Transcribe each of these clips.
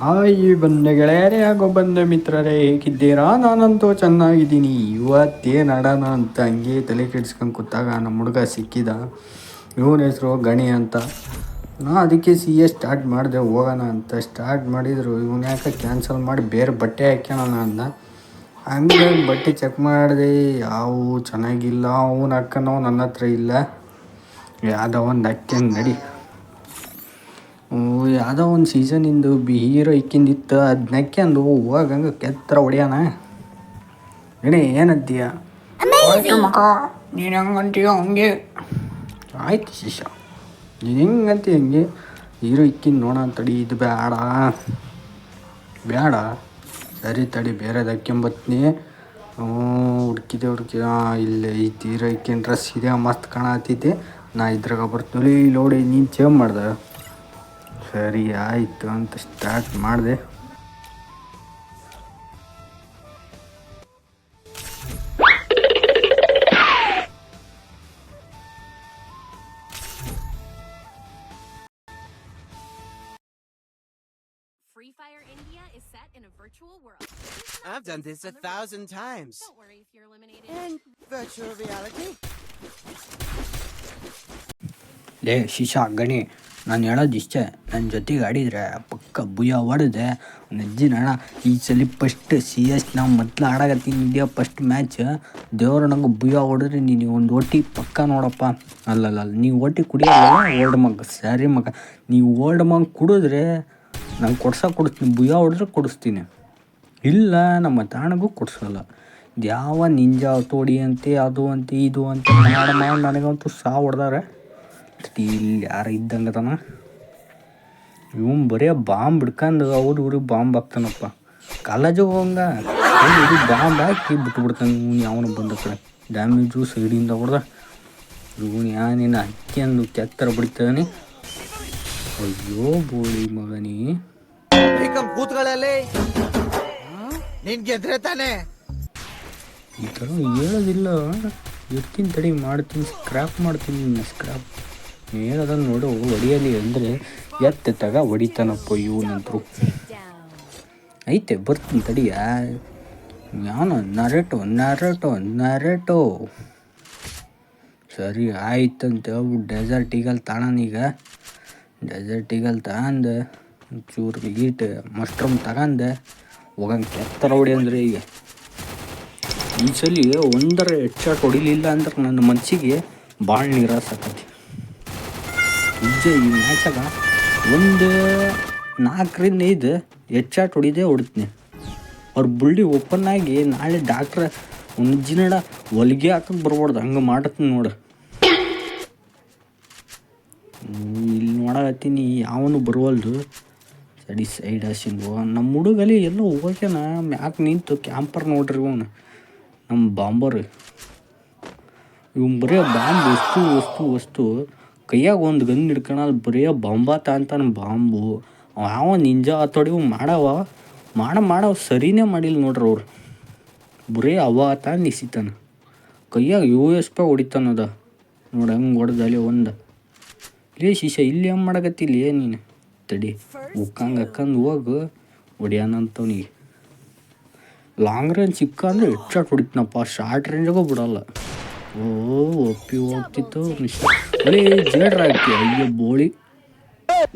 Hi ಬಂದೆ ಗೆಳೆಯರೇ ಹಾಗೂ ಬಂದೆ ಮಿತ್ರರೇ, ಹೇಗಿದ್ದೀರಾ? ನಾನಂತೂ ಚೆನ್ನಾಗಿದ್ದೀನಿ. ಇವತ್ತೇನು ಆಡೋಣ ಅಂತ ಹಂಗೆ ತಲೆ ಕೆಡ್ಸ್ಕೊಂಡು ಕೂತಾಗ ನಮ್ಮ ಹುಡುಗ ಸಿಕ್ಕಿದ. ಇವನ ಹೆಸರು ಗಣಿ ಅಂತ. ನಾ ಅದಕ್ಕೆ ಸ್ಟಾರ್ಟ್ ಮಾಡಿದೆ, ಹೋಗೋಣ ಅಂತ ಸ್ಟಾರ್ಟ್ ಮಾಡಿದರು. ಇವನು ಯಾಕೆ ಕ್ಯಾನ್ಸಲ್ ಮಾಡಿ ಬೇರೆ ಬಟ್ಟೆ ಹಾಕ್ಯೋಣ ಅಂದ. ಹಂಗೆ ಬಟ್ಟೆ ಚೆಕ್ ಮಾಡಿದೆ, ಯಾವ ಚೆನ್ನಾಗಿಲ್ಲ. ಅವನು ಹಾಕ್ಕೊಂಡು ನನ್ನ ಹತ್ರ ಇಲ್ಲ. ಯಾವುದೋ ಒಂದು ಹಾಕ್ಯಂಡು ನಡಿ. ಯಾವುದೋ ಒಂದು ಸೀಸನಿಂದು ಹೀರೋ ಇಕ್ಕಿಂದಿತ್ತು, ಅದು ನಕ್ಯಂದು ಹೋಗಂಗೆ ಕೆತ್ತರ ಹೊಡಿಯೋಣ. ಏನೇ ಏನಂತೀಯ? ಆಯ್ತು ಮಗ, ನೀನು ಹೆಂಗಂತೀಯ ಹಂಗೆ ಆಯ್ತು ಶಿಷ್ಯ, ನೀನು ಹೆಂಗಂತೀಯ ಹಂಗೆ. ಹೀರೋ ಇಕ್ಕಿಂದು ನೋಡೋಣ ತಡಿ. ಇದು ಬೇಡ ಬೇಡ, ಸರಿ ತಡಿ ಬೇರೆದು ಹಾಕ್ಯಂಬತ್ನಿ. ಹುಡ್ಕಿದೆ ಇಲ್ಲೇ ಐತಿ ಹೀರೋ ಇಕ್ಕಿನ ಡ್ರೆಸ್ ಇದೆ, ಮಸ್ತ್ ಕಾಣತ್ತೈತಿ. ನಾ ಇದ್ರಾಗ ಬರ್ತೀನಿ ನೋಡಿ. ನೀನು ಚೇಂಜ್ ಮಾಡ್ದೆ, ಸರಿ ಆಯಿತು ಅಂತ ಸ್ಟಾರ್ಟ್ ಮಾಡಿದೆ. Free Fire India is set in a virtual world. I've done this 1,000 times. Don't worry if you're eliminated. In virtual reality. ಲೇ ಶಿಶಾ ಗಣಿ, ನಾನು ಹೇಳೋದು ಇಷ್ಟೇ, ನನ್ನ ಜೊತೆಗೆ ಆಡಿದರೆ ಪಕ್ಕ ಬುಯ್ಯ ಹೊಡೆದೆ ನಜ್ಜಿನ ಅಣ್ಣ. ಈ ಸಲ ಫಸ್ಟ್ ನಾವು ಮೊದಲು ಆಡಾಕತ್ತೀನಿ ಇಂಡಿಯಾ ಫಸ್ಟ್ ಮ್ಯಾಚ್. ದೇವ್ರ ನಂಗೆ ಬುಯ್ಯ ಹೊಡೆದ್ರೆ ನೀನು ಒಂದು ಓಟಿ ಪಕ್ಕ ನೋಡಪ್ಪ. ಅಲ್ಲಲ್ಲ, ನೀವು ಓಟಿ ಕುಡಿಯೋಲ್ಲ ಓಲ್ಡ್ ಮಗ. ಸರಿ ಮಗ, ನೀವು ಓಲ್ಡ್ ಮಗ ಕುಡಿದ್ರೆ ನಂಗೆ ಕೊಡಿಸ್ತೀನಿ. ಬುಯ್ಯ ಹೊಡೆದ್ರೆ ಕೊಡಿಸ್ತೀನಿ, ಇಲ್ಲ ನಮ್ಮ ತಾಣಗೂ ಕೊಡಿಸೋಲ್ಲ. ಯಾವ ನಿಂಜಾ ತೋಡಿ ಅಂತೆ ಅದು ಅಂತೆ ಇದು ಅಂತ ಮಾಡಿ ನನಗಂತೂ ಹೊಡೆದಾರೆ. ಇಲ್ಲಿ ಯಾರು ಇದ್ದಂಗತನ ಇವನು ಬರೀ ಬಾಂಬ್ ಹಿಡ್ಕೊಂಡು ಅವ್ರಿಗೆ ಬಾಂಬ್ ಹಾಕ್ತಾನಪ್ಪ. ಕಾಲೇಜಿಗೆ ಹೋಗಂಗ ಇದು ಬಾಂಬ್ ಹಾಕಿ ಬಿಟ್ಬಿಡ್ತಾನೆ. ಇವನು ಯಾವನು ಬಂದ ಕಡೆ ಡ್ಯಾಮೇಜು ಸೈಡಿಂದ ಹೊಡೆದ. ಇವನು ಯಾನೇನು ಹಕ್ಕಿಂದು ಕೆತ್ತರ ಬಿಡ್ತಾನೆ. ಅಯ್ಯೋ ಬೋಳಿ ಮಗನಿ, ಕೂತ್ಗಳಲ್ಲಿ ನೀನ್ ಗೆದ್ರೆ ತಾನೆ. ಈ ಥರ ಹೇಳೋದಿಲ್ಲ. ಇರ್ತೀನಿ ತಡಿ, ಮಾಡ್ತೀನಿ, ಸ್ಕ್ರ್ಯಾಪ್ ಮಾಡ್ತೀನಿ. ಸ್ಕ್ರ್ಯಾಪ್ ಹೇಳೋದನ್ನು ನೋಡು, ಹೊಡಿಯಲಿ ಅಂದರೆ ಎತ್ತಾಗ ಹೊಡಿತಾನಪ್ಪ ಇವನಂತರು. ಐತೆ ಬರ್ತೀನಿ ತಡಿ. ಯಾವನು ನರೇಟೋ ಸರಿ ಆಯ್ತಂತ ಹೇಳ್ಬಿಟ್ಟು ಡೆಸರ್ಟ್ ಈಗಲ್ ತಾಣನೀಗ. ಡೆಸರ್ಟ್ ಈಗಲ್ ತಗೊಂಡೆ, ಚೂರು ಈಟ್ ಮಶ್ರೂಮ್ ತಗೊಂಡೆ, ಹೋಗಂಗೆ ಕೆತ್ತರ ಹೊಡಿ ಅಂದರೆ. ಈಗ ಈ ಸಲ ಒಂದರ ಹೆಡ್ಶಾಟ್ ಹೊಡಿಲಿಲ್ಲ ಅಂದ್ರೆ ನನ್ನ ಮನಸ್ಸಿಗೆ ಭಾಳ ನಿರಾಸಾಕತಿ. ನಿಜ ಈ ಮ್ಯಾಚಾಗ ಒಂದು 4-5 ಹೆಡ್ಶಾಟ್ ಹೊಡಿತೀನಿ. ಅವ್ರ ಬುಲ್ಡಿ ಓಪನ್ ಆಗಿ ನಾಳೆ ಡಾಕ್ಟ್ರ ಒಂದಿನಡ ಹೊಲಿಗೆ ಹಾಕಕ್ಕೆ ಬರ್ಬಾರ್ದು, ಹಂಗೆ ಮಾಡತ್ತೀನಿ ನೋಡು. ಇಲ್ಲಿ ನೋಡಕತ್ತೀನಿ ಯಾವನು ಬರುವಲ್ದು. ಸಡಿ ಸೈಡ್ ಹಸಿಂದು ನಮ್ಮ ಹುಡುಗಲ್ಲಿ ಎಲ್ಲೋ ಹೋಗ್ಯಾನ. ಮ್ಯಾಕ್ ನಿಂತು ಕ್ಯಾಂಪರ್ ನೋಡ್ರಿ ಇವನು ನಮ್ಮ ಬಾಂಬರ್. ಇವನು ಬರೀ ಬಾಂಬ್ ವಸ್ತು ಕೈಯಾಗ ಒಂದು ಗನ್ ಹಿಡ್ಕೊಳಲ್ಲಿ ಬರೀ ಬಾಂಬಾತ ಅಂತಾನೆ. ಬಾಂಬು ಯಾವ ನಿಂಜಾ ಹತ್ತೋಡಿ ಮಾಡವ ಸರಿನೇ ಮಾಡಿಲ್ಲ ನೋಡ್ರಿ ಅವ್ರು. ಬರೀ ಆತ ನಿಸಿತಾನ, ಕೈಯಾಗ USP ಹೊಡಿತಾನದ ನೋಡಿ. ಹಂಗೆ ಹೊಡೆದಲ್ಲಿ ಒಂದು ಲೇ ಶಿಷ್ಯ, ಇಲ್ಲಿ ಹೆಂಗೆ ಮಾಡಕತ್ತಿಲ್ಲ ನೀನು? ತಡಿ ಉಕ್ಕಂಗೆ ಹಾಕಂದು ಹೋಗು ಹೊಡಿಯಾನಂತವನಿಗೆ. ಲಾಂಗ್ ರೇಂಜ್ ಸಿಕ್ಕ ಅಂದರೆ ಹೆಡ್ಶಾಟ್ ಹೊಡಿತೀನಪ್ಪ, ಶಾರ್ಟ್ ರೇಂಜಾಗೂ ಬಿಡಲ್ಲ. ಒಪ್ಪಿ ಹೋಗ್ತಿತ್ತು ಬರೀ ಜೇಡ್ರ ಹಾಕಿ. ಅಯ್ಯೋ ಬೋಳಿ,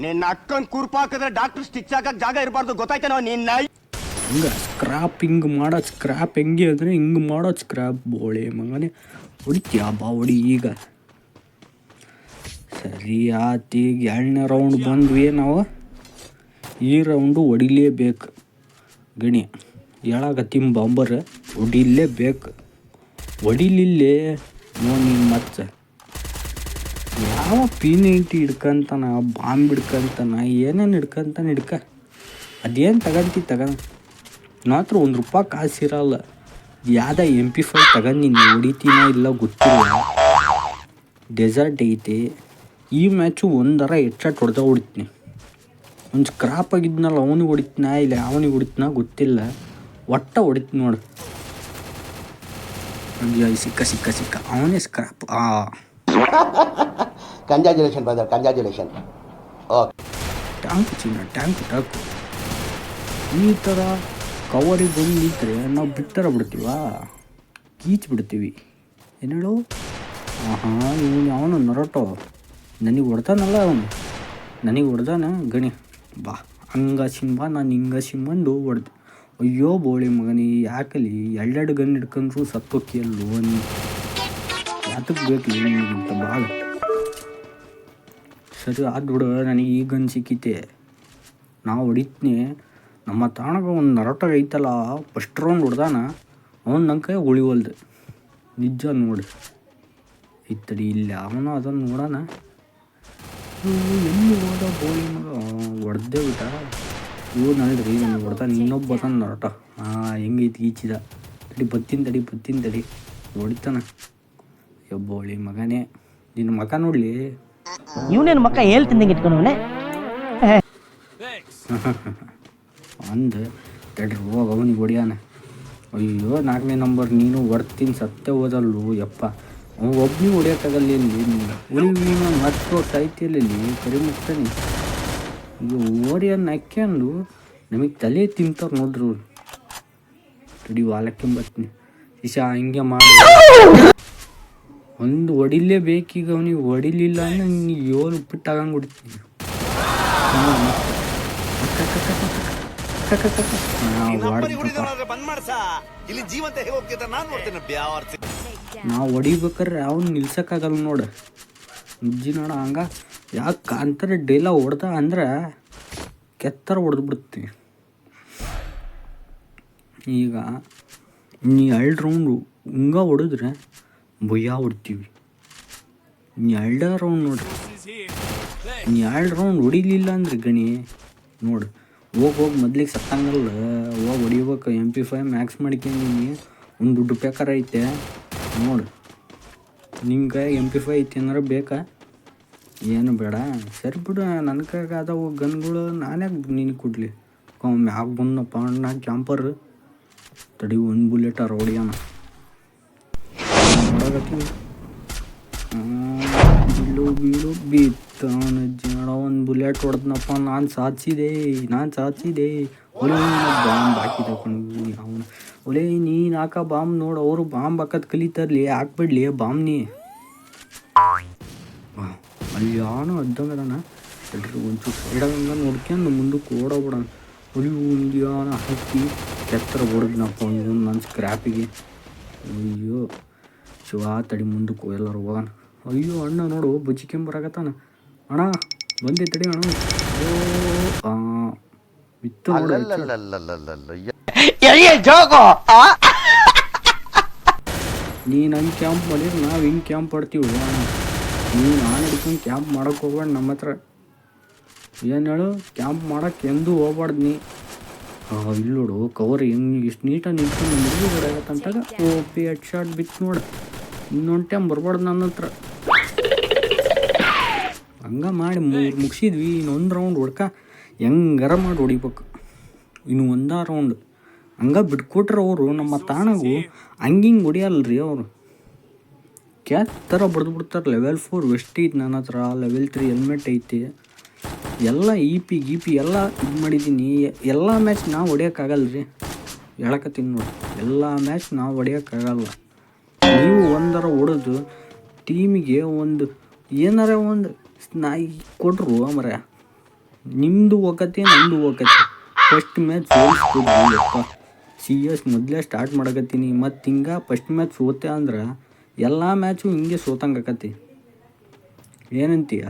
ನಿನ್ನ ಅಕ್ಕನ್ ಕುರ್ಪಾಕಿದ್ರೆ ಡಾಕ್ಟರ್ ಸ್ಟಿಚ್ ಹಾಕಕ್ ಜಾಗ ಇರಬಾರ್ದು, ಗೊತ್ತಾಯ್ತೇನೋ ನಿನ್ನ. ಹಿಂಗೆ ಸ್ಕ್ರಾಪ್ ಹಿಂಗೆ ಮಾಡೋದು. ಸ್ಕ್ರಾಪ್ ಹೆಂಗೆ ಅಂದರೆ ಹಿಂಗೆ ಮಾಡೋದು ಸ್ಕ್ರಾಪ್. ಬೋಳಿ ಮಗನೇ ಹೊಡಿತೀಯ ಬಾ ಹೊಡಿ ಈಗ. ಸರಿ ಆತು, ಈಗ 2ನೇ ರೌಂಡ್ ಬಂದ್ವಿ ನಾವು. ಈ ರೌಂಡು ಹೊಡಿಲೇಬೇಕು ಗಣಿ. ಹೇಳಾಕತ್ತೀನಿ ಬಾಂಬರ್ ಹೊಡಿಲೇಬೇಕು. ಹೊಡಿಲಿಲ್ಲೇ ನೋಡಿ ಮತ್ತೆ ಯಾವ P90 ಹಿಡ್ಕಂತಾನ, ಬಾಂಬ್ ಹಿಡ್ಕಂತಾನ, ಏನೇನು ಹಿಡ್ಕಂತಾನೆ ಅದೇನು ತಗೊಂಡು ಮಾತ್ರ ₹1 ಕಾಸಿರಲ್ಲ. ಯಾವ್ದ MP5 ತಗೊಂಡಿನಿ, ಹೊಡಿತೀನ ಇಲ್ಲ ಗೊತ್ತಿಲ್ಲ. ಡೆಸರ್ಟ್ ಐತೆ. ಈ ಮ್ಯಾಚು ಒಂದರ ಹೆಡ್ಶಾಟ್ ಹೊಡಿತೀನಿ. ಒಂದು ಸ್ಕ್ರಾಪ್ ಆಗಿದ್ನಲ್ಲ ಅವನಿಗೆ ಹೊಡಿತೀನ ಇಲ್ಲ ಅವನಿಗೆ ಹೊಡಿತೀನ ಗೊತ್ತಿಲ್ಲ, ಒಟ್ಟ ಹೊಡಿತೀನಿ ನೋಡು. ಸಿಕ್ಕ ಅವನೇ scrap. Congratulation brother, congratulation. Tank ಚಿನ್ನ ಟ್ಯಾಂಕ್ ಈ ಥರ ಕವರಿಗೆ ಬಂದು ನಿಂತರೆ ನಾವು ಬಿಟ್ಟರ ಬಿಡ್ತೀವ, ಕೀಚ್ ಬಿಡ್ತೀವಿ. ಏನು ಹೇಳು? ಇವನು ಅವನು ನೊರಟೋ ನನಗೆ ಹೊಡ್ದಾನಲ್ಲ, ನನಗೆ ಹೊಡ್ದಾನ ಗಣಿ ಬಾ ಹಂಗ ಸಿಂಬ ನಾನು ಹಿಂಗ ಸಿಂಬಂದು ಹೊಡ್ದು. ಅಯ್ಯೋ ಬೋಳಿ ಮಗನಿ, ಯಾಕಲಿ ಎರಡೆರಡು ಗನ್ ಹಿಡ್ಕೊಂಡ್ರು ಸತ್ತೋಕಿಯಲ್ಲೋ ನೀ, ಯಾತಕ್ಕೆ ಬೇಕಲಿ ನಿಮಗಿಂತ ಭಾಳ. ಸರಿ ಅದು ಬಿಡು, ನನಗೆ ಈ ಗನ್ ಸಿಕ್ಕಿತೆ, ನಾವು ಹೊಡಿತೀನಿ. ನಮ್ಮ ತಾಣಗ ಒಂದು ನರಟಾಗ ಐತಲ್ಲ, ಫಸ್ಟ್ ರೌಂಡ್ ಹೊಡ್ದಾನ, ಅವನು ನನ್ನ ಕೈ ಉಳಿವಲ್ದು ನಿಜ ನೋಡಿ. ಇತ್ತಡಿ ಇಲ್ಲ ಅವನು ಅದನ್ನು ನೋಡೋಣ. ಎಲ್ಲಿ ಹೋದ ಬೋಳಿ ಮಗ, ಹೊಡೆದೇ ಬಿಟ್ಟ. ನಲ್ರಿ ನನಗೆ ಹೊಡ್ದಾನ, ಇನ್ನೊಬ್ಬ ಬತಾನ ನರಟ. ಹೆಂಗೈತಿ ಈಚಿದ, ಬತ್ತೀನಿ ತಡಿ ಹೊಡಿತಾನ. ಬೋಳಿ ಮಗನೇ, ನಿನ್ನ ಮಗ ನೋಡ್ಲಿ. ಇವನೇನು ಮಕ್ಕ ಹೇಳ್ತಿದ್ದಂಗೆ ಇಟ್ಕೊಂಡವನೆ ಅಂದು ತಡ್ರಿ ಹೋಗ ಅವನಿಗೆ ಹೊಡಿಯಾನ. ಅಯ್ಯೋ 4ನೇ ನಂಬರ್ ನೀನು ಹೊಡ್ತೀನಿ ಸತ್ತೇ ಹೋದಲ್ಲು ಯಪ್ಪ. ಅವ್ನು ಒಬ್ಬನೇ ಹೊಡಿಯೋಕ್ಕಾಗಲ್ಲ ಇಲ್ಲಿ, ನೀನು ಮತ್ತೆ ಸಾಯ್ತಿಯಲ್ಲಿ ಕರಿ ಮುಗ್ತಾನೆ. ಈಗ ಓರಿಯನ್ನು ಹಾಕ್ಯಂಡು ನಮಗೆ ತಲೆ ತಿಂತಾರೆ ನೋಡ್ರು. ತಡಿ ವಾಲಕ್ಕೆಂಬತ್ತೀನಿ ಇಶಾ, ಹಿಂಗೆ ಮಾಡಿ ಒಂದು ಹೊಡಿಲೇಬೇಕೀಗ. ಅವನಿಗೆ ಹೊಡಿಲಿಲ್ಲ ಅಂದ್ರೆ ನೀನು 7 ಉಪ್ಪಿಟ್ಟಾಗಂಗೆ ಹೊಡಿತೀನಿ. ನಾವು ಹೊಡಿಬೇಕಾರೆ ಅವ್ನು ನಿಲ್ಸಕ್ಕಾಗಲ್ಲ ನೋಡ ನಿಜ್ಜಿ ನೋಡ. ಹಂಗ ಯಾಕೆ ಅಂತಾರೆ ಡೈಲ ಹೊಡ್ದ ಅಂದ್ರೆ ಕೆತ್ತರ ಹೊಡೆದು ಬಿಡ್ತೀವಿ. ಈಗ ನೀ 2 ರೌಂಡು ಹಿಂಗ ಹೊಡೆದ್ರೆ ಭಯ ಹೊಡ್ತೀವಿ. ನೀ 2 ರೌಂಡ್ ನೋಡ್ರಿ, ನೀ 2 ರೌಂಡ್ ಹೊಡಿಲಿಲ್ಲ ಅಂದ್ರೆ ಗಣಿ ನೋಡು, ಹೋಗಿ ಮೊದ್ಲಿಗೆ ಸತ್ತಂಗಲ್ಲ, ಹೋಗಿ ಹೊಡಿಬೇಕು. MP5 ಮ್ಯಾಕ್ಸ್ ಮಾಡ್ಕೊಂಡಿನಿ, ಒಂದು ದುಡ್ಡು ಪೇಕರ್ ಐತೆ ನೋಡು. ನಿಂಗೆ MP5 ಐತಿ ಏನಾರ ಬೇಕಾ? ಏನು ಬೇಡ, ಸರಿ ಬಿಡು. ನನ್ನ ಕೈಗ ಅದಾವು ಗನ್ಗಳು, ನಾನೇ ನಿನಗೆ ಕೊಡಲಿ. ಮ್ಯಾಗ ಬಂದಪ್ಪ ಅಣ್ಣ ಕ್ಯಾಂಪರ್, ತಡಿ 1 ಬುಲೆಟ್ ಹೊಡಿಯೋಣ. ಹೊಡಗತ್ತೀವಿ, ಬೀಳು ಬಿತ್ತಾನ ಜಡ. 1 ಬುಲೆಟ್ ಹೊಡೆದ್ನಪ್ಪ, ನಾನು ಸಾಧಿಸಿದೆ. ಒಲೆ ಬಾಂಬ್ ಹಾಕಿದ ಅವನು. ಒಲೆ ನೀನು ಹಾಕ ಬಾಂಬ್ ನೋಡು, ಅವರು ಬಾಂಬ್ ಹಾಕೋದು ಕಲಿತಾರಲಿ, ಹಾಕ್ಬಿಡ್ಲಿ ಬಾಂಬ್ ನೀ. ಅಲ್ಲಿ ಯಾನೋ ಅಡ್ಡಂಗದಾನ, ಎಲ್ರಿ ಒಂಚೂರು ಸೈಡಾಗಂಗ ನೋಡ್ಕೊಂಡು ಮುಂದಕ್ಕೆ ಓಡೋಗ್ಬಿಡೋಣ. ಒಂದು ಯಾನ ಹಾಕಿ ಕೆತ್ತರ ಹೊಡೆದ್ನಪ್ಪ ಇವನು ನನ್ನ ಸ್ಕ್ರ್ಯಾಪಿಗೆ. ಅಯ್ಯೋ ಶಿವ, ತಡಿ ಮುಂದಕ್ಕೆ ಎಲ್ಲರೂ ಹೋಗೋಣ. ಅಯ್ಯೋ ಅಣ್ಣ ನೋಡು ಬಚ್ಚಿಕೆಂಬರಾಗತ್ತಾನ. ಅಣ್ಣ ಬಂದೆ ತಡಿ ಅಣ್ಣ. ಬಿತ್ತು ನೀನು ಹಂಗೆ ಕ್ಯಾಂಪ್ ಮಾಡಿದ್ರೆ ನಾವು ಹಿಂಗೆ ಕ್ಯಾಂಪ್ ಮಾಡ್ತೀವಿ. ನೀನು ನಾನು ಹಿಡ್ಕೊಂಡು ಕ್ಯಾಂಪ್ ಮಾಡೋಕ್ಕೆ ಹೋಗ್ಬೇಡ ನಮ್ಮ ಹತ್ರ. ಏನು ಹೇಳು, ಕ್ಯಾಂಪ್ ಮಾಡೋಕ್ಕೆ ಎಂದೂ ಹೋಗ್ಬಾರ್ದು ನೀ. ಇಲ್ಲಿ ನೋಡು ಕವರ್ ಹೆಂಗೆ ಎಷ್ಟು ನೀಟಾಗಿ ನಿಂತ್ಕೊಂಡು ಮುಗಿದಾಗತ್ತಂತಾಗ ಪಿ ಹೆಡ್ ಶಾಟ್ ಬಿತ್ತು ನೋಡು. ಇನ್ನೊಂದು ಟೈಮ್ ಬರ್ಬಾರ್ದು ನನ್ನ ಹತ್ರ. ಹಂಗೆ ಮಾಡಿ ಮುಗಿಸಿದ್ವಿ. ಇನ್ನೊಂದು ರೌಂಡ್ ಹೊಡ್ಕ ಹೆಂಗಾರ ಮಾಡಿ ಹೊಡಿಬೇಕು. ಇನ್ನು 1 ರೌಂಡ್ ಹಂಗೆ ಬಿಟ್ಕೊಟ್ರೆ ಅವರು ನಮ್ಮ ತಾಣಗೂ ಹಿಂಗೆ ಹೊಡಿಯಲ್ರಿ. ಅವರು ಕ್ಯಾತ್ ಥರ ಬಡ್ದು ಬಿಡ್ತಾರೆ. ಲೆವೆಲ್ 4 ವೆಸ್ಟ್ ಐತಿ ನನ್ನ ಹತ್ರ, ಲೆವೆಲ್ 3 ಹೆಲ್ಮೆಟ್ ಐತಿ, ಎಲ್ಲ ಇ ಪಿ ಎಲ್ಲ ಇದು ಮಾಡಿದ್ದೀನಿ. ಎಲ್ಲ ಮ್ಯಾಚ್ ನಾವು ಹೊಡಿಯೋಕ್ಕಾಗಲ್ಲ ರೀ, ಹೇಳಕತ್ತೀನಿ ನೋಡಿ. ಎಲ್ಲ ಮ್ಯಾಚ್ ನಾವು ಹೊಡಿಯೋಕ್ಕಾಗಲ್ಲ. ನೀವು ಒಂದರ ಹೊಡೆದು ಟೀಮಿಗೆ ಒಂದು ಏನಾರ ಒಂದು ನಾಯಿ ಕೊಟ್ಟರು ಮರ, ನಿಮ್ಮದು ಹೋಗತ್ತೆ ನಂದು ಹೋಗತ್ತೆ. ಫಸ್ಟ್ ಮ್ಯಾಚ್ ಸೋಲ್ಸ್ಕೊಡ್ರಿ. CS ಮೊದಲೇ ಸ್ಟಾರ್ಟ್ ಮಾಡಕತ್ತೀನಿ. ಮತ್ತು ಹಿಂಗೆ ಫಸ್ಟ್ ಮ್ಯಾಚ್ ಸೋತೆ ಅಂದ್ರೆ ಎಲ್ಲ ಮ್ಯಾಚು ಹಿಂಗೆ ಸೋತಂಗೆ ಆಕತಿ. ಏನಂತೀಯ?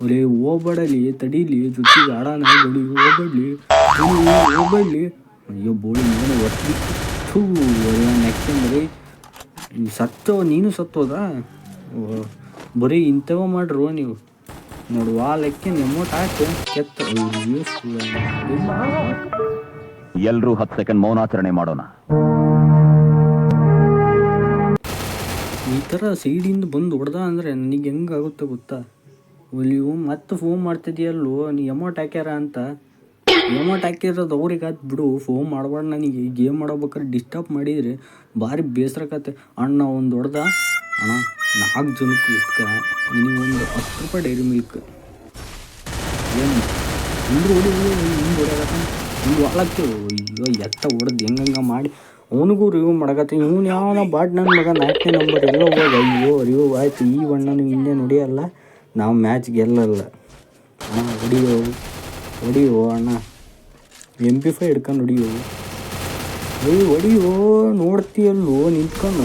ಒಲೆ ಹೋಗ್ಬೇಡಲಿ, ತಡೀಲಿ, ಜೊತೆಗೆ ಆಡೋಣ, ಬಡಿ ಹೋಗ್ಬೇಡ್ಲಿ. ಅಯ್ಯೋ ಬೋಳಿ ಮಗನ ಒಟ್ಟು ನೆಕ್ಸ್ಟ್ ಬರೀ ನೀನು ಸತ್ತೋದ. ಬರೀ ಇಂಥವ ಮಾಡ್ರು ನೀವು ನೋಡು. ಲೆಕ್ಕ ಎಮೋಟ್ ಹಾಕಿ ಕೆತ್ತ. ಎಲ್ಲರೂ 10 ಸೆಕೆಂಡ್ ಮೌನಾಚರಣೆ ಮಾಡೋಣ. ಈ ಥರ ಸೈಡಿಂದ ಬಂದು ಹೊಡೆದ ಅಂದರೆ ನನಗೆ ಹೆಂಗಾಗುತ್ತೆ ಗೊತ್ತಾ? ನೀವು ಮತ್ತೆ ಫೋನ್ ಮಾಡ್ತಿದ್ದೀಯಲ್ಲೋ, ನೀ ಎಮೋಟ್ ಹಾಕ್ಯಾರ ಅಂತ. ಎಮೋಟ್ ಹಾಕಿರೋದು ಅವ್ರಿಗೆ ಆಯ್ತು ಬಿಡು, ಫೋನ್ ಮಾಡಬಾರ್ದು. ನನಗೆ ಗೇಮ್ ಮಾಡೋಬೇಕಾದ್ರೆ ಡಿಸ್ಟರ್ಬ್ ಮಾಡಿದರೆ ಭಾರಿ ಬೇಸರಕತ್ತೆ. ಅಣ್ಣ ಒಂದು ಹೊಡೆದ ಅಣ್ಣ 4 ಜನಕ್ಕೆ ಇಟ್ಕ ನಿನಗೆ ಒಂದು 10 ರೂಪಾಯಿ ಡೈರಿ ಮಿಲ್ಕ್. ಏನು ಹಿಂಗೆ ಹೊಡಿಯೋದು ಹಿಂಗೆ ಹೊಡೆಯತ್ತ ಒಂದು ವಾಲಕ್ಕೆ ಅಯ್ಯೋ ಎತ್ತ ಹೊಡೆದು ಹೆಂಗಂಗೆ ಮಾಡಿ ಅವನಿಗೂ ರಿವ್ಯೂ ಮಾಡಕತ್ತೀನಿ. ಇವನು ಯಾವನ ಬಾಟ್ ನನ್ನ ಮಗ 4ನೇ ನಂಬರ್ ಎಲ್ಲೋ ಹೋಗಿ ಅಯ್ಯೋ ರಿವ್ಯೂ ಆಯ್ತು. ಈ ಬಣ್ಣನು ಹಿಂದೆ ನುಡಿಯಲ್ಲ, ನಾವು ಮ್ಯಾಚ್ ಗೆಲ್ಲಲ್ಲ ಅಣ್ಣ. ಹೊಡಿಯೋ ಅಣ್ಣ, MP5 ಹಿಡ್ಕೊಂಡು ಹೊಡಿಯೋ ನೋಡ್ತೀಯಲ್ಲೋ ನಿಂತ್ಕೊಂಡು.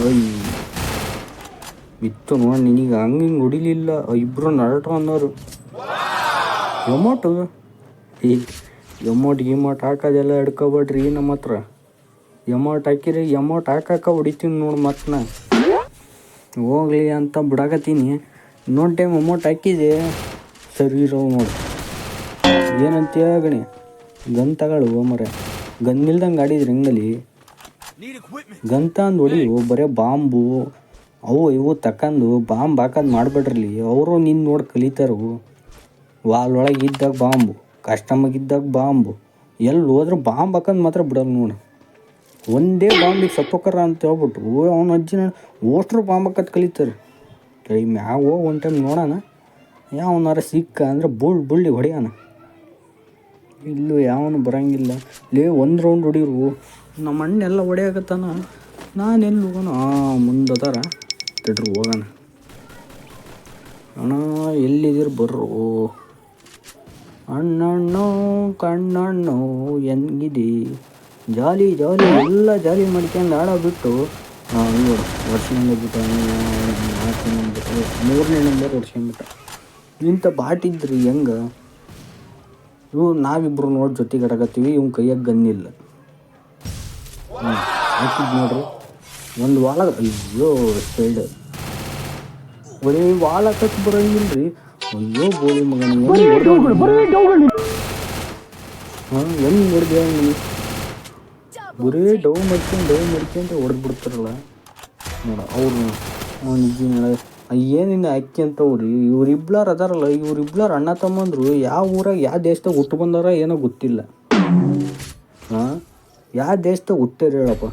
ಬಿತ್ತು ನೋಡಿ ನಿನಗೆ ಹಂಗೆ ಹೊಡಿಲಿಲ್ಲ. ಇಬ್ಬರು ನರಟ ಅನ್ನೋರು ಎಮೋಟು ಗಿಮೋಟ್ ಹಾಕೋದೆಲ್ಲ ಹಿಡ್ಕೊಬೇಡ್ರಿ ನಮ್ಮ ಹತ್ರ. ಎಮೌಂಟ್ ಹಾಕಿರಿ, ಎಮೌಂಟ್ ಹಾಕಾಕ ಹೊಡಿತೀನಿ ನೋಡಿ ಮತ್ತೆ ನಾ ಹೋಗ್ಲಿ ಅಂತ ಬಿಡಾಕತ್ತೀನಿ. ಇನ್ನೊಂದು ಟೈಮ್ ಅಮೌಂಟ್ ಹಾಕಿದೆ ಸರಿ ಇರೋ ನೋಡಿ. ಏನಂತೀಯ ಗಣಿ, ಗನ್ ತಗೊಳ್ಳುವ ಮರೆ. ಗನ್ ಇಲ್ದಂಗೆ ಆಡಿದ್ರಿ ಹೆಂಗಲಿ ಗನ್ ತಂದು ಹೊಡಿವು. ಬರೀ ಬಾಂಬು ಅವು ಇವು ತಕ್ಕಂಡು ಬಾಂಬ್ ಹಾಕೋದು ಮಾಡಿಬಿಡ್ರಲ್ಲಿ. ಅವರು ನಿನ್ನ ನೋಡಿ ಕಲಿತಾರು. ವಾಲ್ ಒಳಗೆ ಇದ್ದಾಗ ಬಾಂಬು, ಕಸ್ಟಮಾಗಿದ್ದಾಗ ಬಾಂಬು, ಎಲ್ಲಿ ಹೋದ್ರೆ ಬಾಂಬ್ ಹಾಕೋದು ಮಾತ್ರ ಬಿಡಲ್ಲ ನೋಡಿ. ಒಂದೇ ಬಾಂಬಿಗೆ ಸತ್ತೋಕರ ಅಂತ ಹೇಳ್ಬಿಟ್ಟು ಅವನ ಅಜ್ಜಿನ ಓಷ್ಟ್ರು ಬಾಂಬ್ ಹಾಕೋದು ಕಲಿತಾರೆ. ಮ್ಯಾಗ ಹೋಗಿ ಒಂದು ಟೈಮ್ ನೋಡೋಣ, ಯಾವನಾರ ಸಿಕ್ಕ ಅಂದರೆ ಬುಳ್ಳಿ ಹೊಡೆಯೋಣ. ಇಲ್ಲೂ ಯಾವನು ಬರೋಂಗಿಲ್ಲ. ಒಂದು ರೌಂಡ್ ಹೊಡಿರು. ನಮ್ಮ ಅಣ್ಣೆಲ್ಲ ಹೊಡೆಯಾಕತ್ತಾನ, ನಾನೆಲ್ಲಿ ಹೋಗೋಣ? ಮುಂದದಾರ ತಡ್ರಿ ಹೋಗೋಣ. ಅಣ್ಣ ಎಲ್ಲಿದ್ದೀರಿ ಬರ್ರು. ಅಣ್ಣಣ್ಣೋ ಕಣ್ಣಣ್ಣೋ ಹೆಂಗಿದೆ ಜಾಲಿ ಎಲ್ಲ ಜಾಲಿ ಮಾಡ್ಕೊಂಡು ಆಡೋಬಿಟ್ಟು ನೋಡು ವರ್ಷದಿಂದ ಬಿಟ್ಟು 4ನೇ ನಂಬರ್ 3ನೇ ನಂಬರ್ ಹೊಡ್ಸ್ಕೊಂಡ್ಬಿಟ್ಟ. ಇಂಥ ಬಾಟಿದ್ರಿ ಹೆಂಗೆ ಇವು. ನಾವಿಬ್ಬರು ನೋಡಿ ಜೊತೆಗೆ ಆಡಕತ್ತೀವಿ, ಇವ್ನ ಕೈಯಾಗ ಗನ್ನಿಲ್ಲ. ಹಾಕಿದ್ ನೋಡ್ರಿ ಒಂದು ವಾಲ. ಅಯ್ಯೋ ಸೈಡ್ ಬರೀ ವಾಲ್ ಹಾಕಕ್ಕೆ ಬರೋಂಗಿಲ್ರಿ. ಅಯ್ಯೋ ಗೋಳಿ ಮಗನ ಹೆಂಗೆ ನೋಡಿದೆ ನೀನು. ಬರೀ ಡೌ ಮಾಡ್ಕೊಂಡು ಹೊಡೆದು ಬಿಡ್ತಾರಲ್ಲ ನೋಡ ಅವ್ರು. ಏನಿನ್ನ ಅಕ್ಕಿ ಅಂತವ್ರಿ ಇವ್ರಿಬ್ಲಾರು ಅದಾರಲ್ಲ, ಇವ್ರಿಬ್ಲಾರು ಅಣ್ಣ ತಮ್ಮಂದ್ರು ಯಾವ ಊರಾಗ ಯಾವ ದೇಶದಾಗ ಹುಟ್ಟು ಬಂದಾರ ಏನೋ ಗೊತ್ತಿಲ್ಲ. ಯಾವ ದೇಶದಾಗ ಹುಟ್ಟ್ಯಾರ ಹೇಳಪ್ಪ.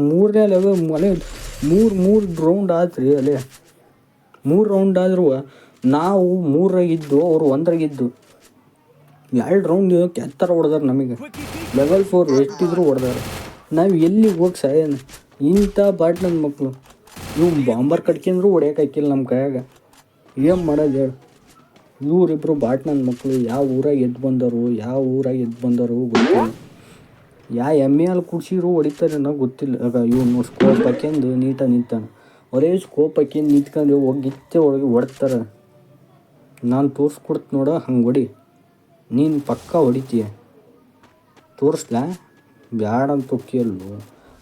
3ನೇ ಲೆವೆಲ್ ಅಲ್ಲೇ ಮೂರು ರೌಂಡ್ ಆತ್ರಿ. ಅಲ್ಲೇ 3 ರೌಂಡ್ ಆದ್ರೂ ನಾವು 3ರಾಗಿದ್ದು ಅವ್ರು 1ರಾಗಿದ್ದು. 2 ರೌಂಡ್ ಕೆತ್ತರ ಹೊಡೆದಾರೆ ನಮಗೆ. ಲೆವೆಲ್ 4 ಎಷ್ಟಿದ್ರು ಹೊಡೆದಾರೆ. ನಾವು ಎಲ್ಲಿಗೆ ಹೋಗಿ ಸಾಯನ ಇಂಥ ಬಾಟ್ ನನ್ನ ಮಕ್ಕಳು. ಇವು ಬಾಂಬರ್ ಕಟ್ಕೊಂಡ್ರು ಹೊಡ್ಯಕ್ಕೆ ಹಾಕಿಲ್ಲ ನಮ್ಮ ಕೈಯಾಗ. ಏನು ಮಾಡೋದು ಹೇಳು. ಇವರಿಬ್ಬರು ಬಾಟ್ ನನ್ನ ಮಕ್ಕಳು. ಯಾವ ಊರಾಗ ಎದ್ದು ಬಂದರು ಗೊತ್ತಿಲ್ಲ. ಯಾವ ಎಮ್ಮೆ ಅಲ್ಲಿ ಕುಡ್ಸಿರು ಹೊಡಿತಾರೆ ಅನ್ನೋ ಗೊತ್ತಿಲ್ಲ. ಇವ್ನು ಸ್ಕೋಪ್ ಹಾಕ್ಯಂದು ನೀಟಾಗಿ ನಿಂತಾನೆ. ಅವರೇ ಸ್ಕೋಪ್ ಹಾಕ್ಯಂದು ನಿಂತ್ಕೊಂಡು ಹೋಗಿತ್ತೆ ಒಳಗೆ ಹೊಡ್ತಾರೆ. ನಾನು ತೋರಿಸ್ಕೊಡ್ತು ನೋಡ ಹಂಗೆ ಹೊಡಿ. ನೀನು ಪಕ್ಕ ಹೊಡಿತೀಯ ತೋರಿಸ್ಲಾ? ಬ್ಯಾಡ ಅಂತ ತೊಕ್ಕಿಯಲ್ವ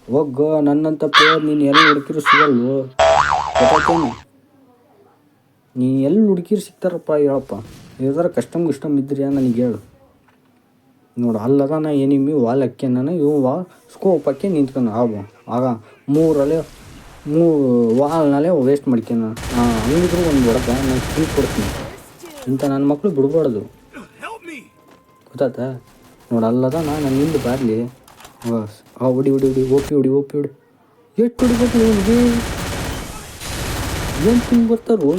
ಹೋಗ. ನನ್ನಂಥ ಪ್ಲೇಯರ್ ನೀನು ಎಲ್ಲಿ ಹುಡುಕಿರು ಸಿಗಲ್ವೋ ಗೊತ್ತಾಯ್ತೇನೆ. ನೀನು ಎಲ್ಲಿ ಹುಡುಕಿರು ಸಿಗ್ತಾರಪ್ಪ ಹೇಳಪ್ಪ. ಯಾವ್ದಾರ ಕಷ್ಟಮ್ ಇದ್ರಿ ನನಗೆ ಹೇಳು ನೋಡು. ಅಲ್ಲದ ನಾ ಏನಿಮ್ಮಿ ವಾಲ್ ಹಾಕ್ಯ ನಾನು ಇವು ಸ್ಕೋಪ್ ಹಾಕಿ ನಿಂತ್ಕೊಂಡು ಆಗ 3 ವಾಲ್ನಲ್ಲೇ ವೇಸ್ಟ್ ಮಾಡ್ಕೊಂಡು ಹಂಗಿದ್ರು ಒಂದು ಹೊಡೆದ ನಾನು ಸ್ಕಿಲ್ ಕೊಡ್ತೀನಿ. ಇಂಥ ನನ್ನ ಮಕ್ಕಳು ಬಿಡ್ಬಾರ್ದು ಗೊತ್ತಾಯ್ತಾ ನೋಡು. ಅಲ್ಲದ ನಾನು ನಿಂದು ಬಾರ್ಲಿ ಹೊಡಿ ಓಪಿ ಹೊಡಿ ಎಷ್ಟು ಹೊಡಿಬೇಕು ಇವನಿಗೆ. ಏನು ತಿಂದು ಬರ್ತಾರೋ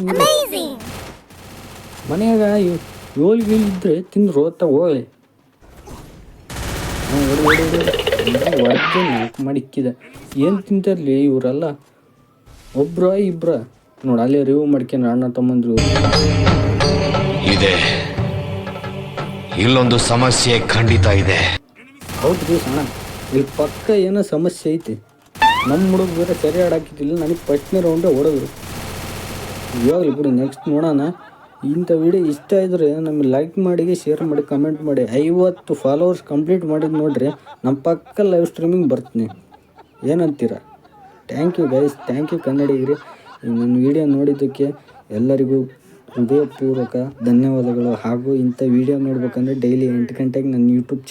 ಮನೆಯಾಗ 7 ಗೀಲ್ ಇದ್ದರೆ ತಿಂದ್ರು ಅಂತ ಹೋಗಲಿ. ಹೊಡೆದು 4 ಮಾಡಿಕ್ಕಿದೆ. ಏನು ತಿಂತಾರಲಿ ಇವರೆಲ್ಲ. ಇಬ್ರ ನೋಡಿ ಅಲ್ಲೇ ರಿವ್ಯೂ ಮಾಡ್ಕೊಂಡು ಅಣ್ಣ ತಮ್ಮಂದ್ರು. ಇದೆ ಇಲ್ಲೊಂದು ಸಮಸ್ಯೆ ಖಂಡಿತ ಇದೆ. ಹೌದು ಅಣ್ಣ, ಇಲ್ಲಿ ಪಕ್ಕ ಏನೋ ಸಮಸ್ಯೆ ಐತಿ. ನಮ್ಮ ಹುಡುಗ ಬೇರೆ ಸರಿ ಆಡಾಕಿದ್ದಿಲ್ಲ. ನನಗೆ ಫಸ್ಟ್ನೇ ರೌಂಡೇ ಹೊಡೆದ್ರು. ಇವಾಗಲಿ ಬಿಡಿ ನೆಕ್ಸ್ಟ್ ನೋಡೋಣ. ಇಂಥ ವಿಡಿಯೋ ಇಷ್ಟ ಇದ್ದರೆ ನಮಗೆ ಲೈಕ್ ಮಾಡಿ, ಶೇರ್ ಮಾಡಿ, ಕಮೆಂಟ್ ಮಾಡಿ. 50 ಫಾಲೋವರ್ಸ್ ಕಂಪ್ಲೀಟ್ ಮಾಡಿದ್ದು ನೋಡ್ರಿ ನಮ್ಮ ಪಕ್ಕ ಲೈವ್ ಸ್ಟ್ರೀಮಿಂಗ್ ಬರ್ತೀನಿ. ಏನಂತೀರ? Thank you guys, thank you ಕನ್ನಡಿಗರಿ. ನನ್ನ ವಿಡಿಯೋ ನೋಡಿದ್ದಕ್ಕೆ ಎಲ್ಲರಿಗೂ ಹೃದಯಪೂರ್ವಕ ಧನ್ಯವಾದಗಳು. ಹಾಗೂ ಇಂಥ ವಿಡಿಯೋ ನೋಡ್ಬೇಕಂದ್ರೆ ಡೈಲಿ 8 ಗಂಟೆಗೆ ನನ್ನ ಯೂಟ್ಯೂಬ್